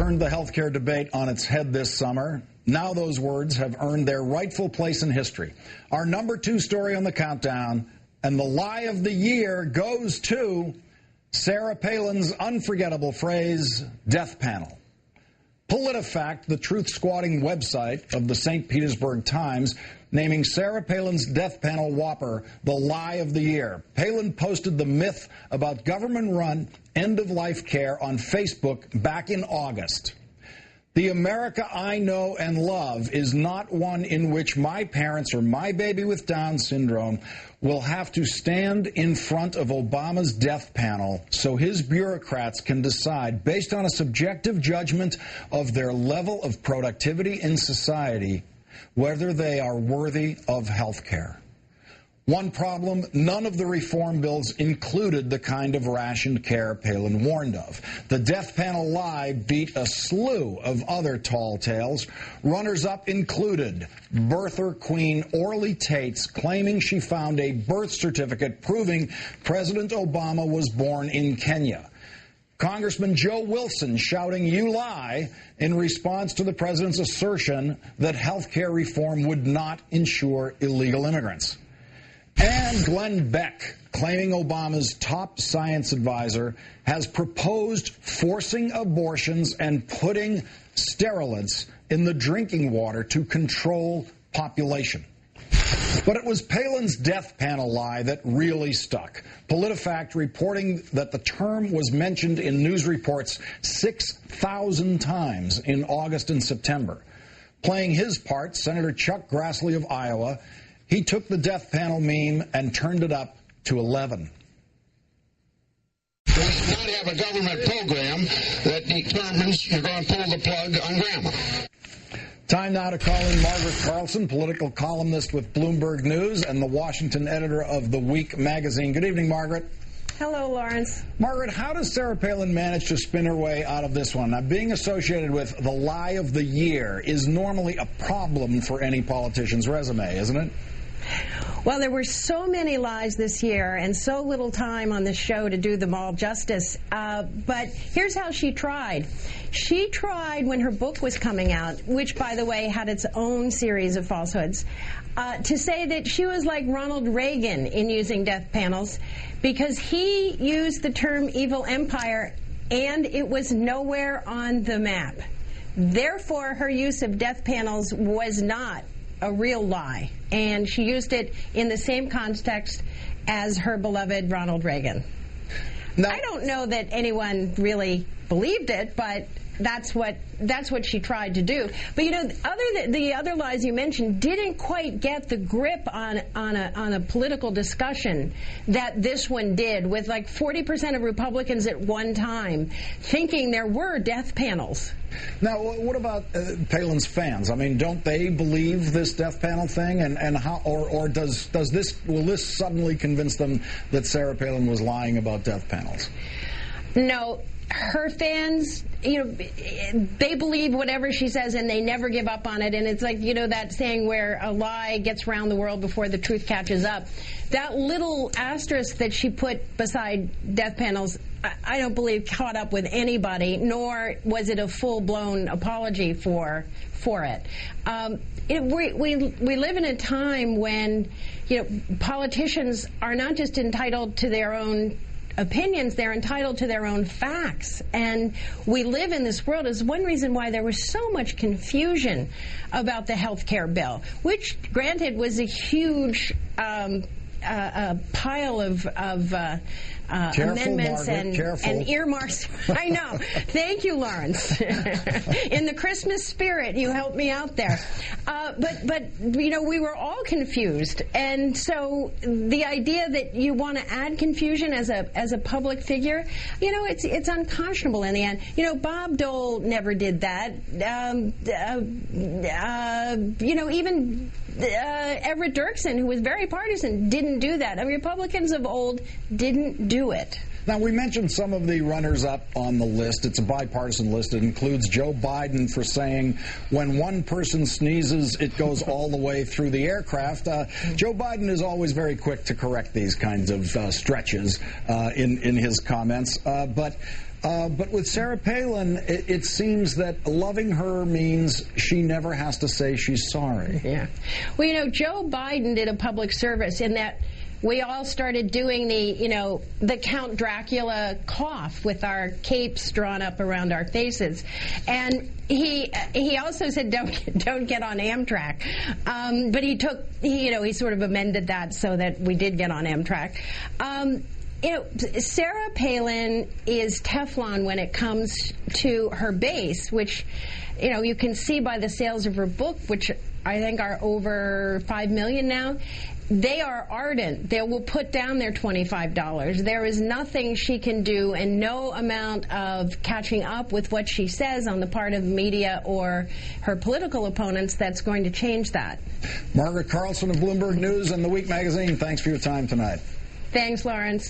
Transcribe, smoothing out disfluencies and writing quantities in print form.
turned the healthcare debate on its head this summer. Now those words have earned their rightful place in history. Our number 2 story on the countdown, and the lie of the year goes to Sarah Palin's unforgettable phrase, death panel. PolitiFact, the truth-squatting website of the St. Petersburg Times, naming Sarah Palin's death panel whopper the lie of the year. Palin posted the myth about government-run end-of-life care on Facebook back in August. The America I know and love is not one in which my parents or my baby with Down syndrome will have to stand in front of Obama's death panel so his bureaucrats can decide, based on a subjective judgment of their level of productivity in society, whether they are worthy of health care. One problem, none of the reform bills included the kind of rationed care Palin warned of. The death panel lie beat a slew of other tall tales. Runners-up included birther Queen Orly Tate's claiming she found a birth certificate proving President Obama was born in Kenya. Congressman Joe Wilson shouting, "You lie," in response to the president's assertion that health care reform would not ensure illegal immigrants. And Glenn Beck, claiming Obama's top science advisor, has proposed forcing abortions and putting steroids in the drinking water to control population. But it was Palin's death panel lie that really stuck. PolitiFact reporting that the term was mentioned in news reports 6,000 times in August and September. Playing his part, Senator Chuck Grassley of Iowa, he took the death panel meme and turned it up to 11. We not have a government program that determines you're going to pull the plug on grandma. Time now to call in Margaret Carlson, political columnist with Bloomberg News and the Washington editor of The Week magazine. Good evening, Margaret. Hello, Lawrence. Margaret, how does Sarah Palin manage to spin her way out of this one? Now, being associated with the lie of the year is normally a problem for any politician's resume, isn't it? Well, there were so many lies this year and so little time on this show to do them all justice. But here's how she tried. She tried when her book was coming out, which, by the way, had its own series of falsehoods, to say that she was like Ronald Reagan in using death panels because he used the term evil empire and it was nowhere on the map. Therefore, her use of death panels was not a real lie, and she used it in the same context as her beloved Ronald Reagan. Now, I don't know that anyone really believed it, but that's what she tried to do. But you know, the other lies you mentioned didn't quite get the grip on a political discussion that this one did, with like 40% of Republicans at one time thinking there were death panels. Now, what about Palin's fans? I mean, don't they believe this death panel thing? And how, or will this suddenly convince them that Sarah Palin was lying about death panels? No. Her fans, you know, they believe whatever she says and they never give up on it. And it's like, you know, that saying where a lie gets around the world before the truth catches up. That little asterisk that she put beside death panels, I don't believe caught up with anybody, nor was it a full-blown apology for it. We live in a time when, you know, politicians are not just entitled to their own opinions, they're entitled to their own facts. And we live in this world is one reason why there was so much confusion about the health care bill, which, granted, was a huge pile of amendments and earmarks. I know. Thank you, Lawrence. In the Christmas spirit, you helped me out there. But you know, we were all confused, and so the idea that you want to add confusion as a public figure, you know, it's unconscionable in the end. You know, Bob Dole never did that. You know, even Everett Dirksen, who was very partisan, didn't do that. Republicans of old didn't do it. Now, we mentioned some of the runners-up on the list. It's a bipartisan list. It includes Joe Biden for saying when one person sneezes, it goes all the way through the aircraft. Joe Biden is always very quick to correct these kinds of stretches in his comments. But with Sarah Palin, it seems that loving her means she never has to say she's sorry. Yeah. Well, you know, Joe Biden did a public service in that we all started doing the Count Dracula cough with our capes drawn up around our faces. And he also said don't get on Amtrak. But he sort of amended that so that we did get on Amtrak. Sarah Palin is Teflon when it comes to her base, which, you can see by the sales of her book, which I think are over 5 million now. They are ardent. They will put down their $25. There is nothing she can do and no amount of catching up with what she says on the part of the media or her political opponents that's going to change that. Margaret Carlson of Bloomberg News and The Week magazine, thanks for your time tonight. Thanks, Lawrence.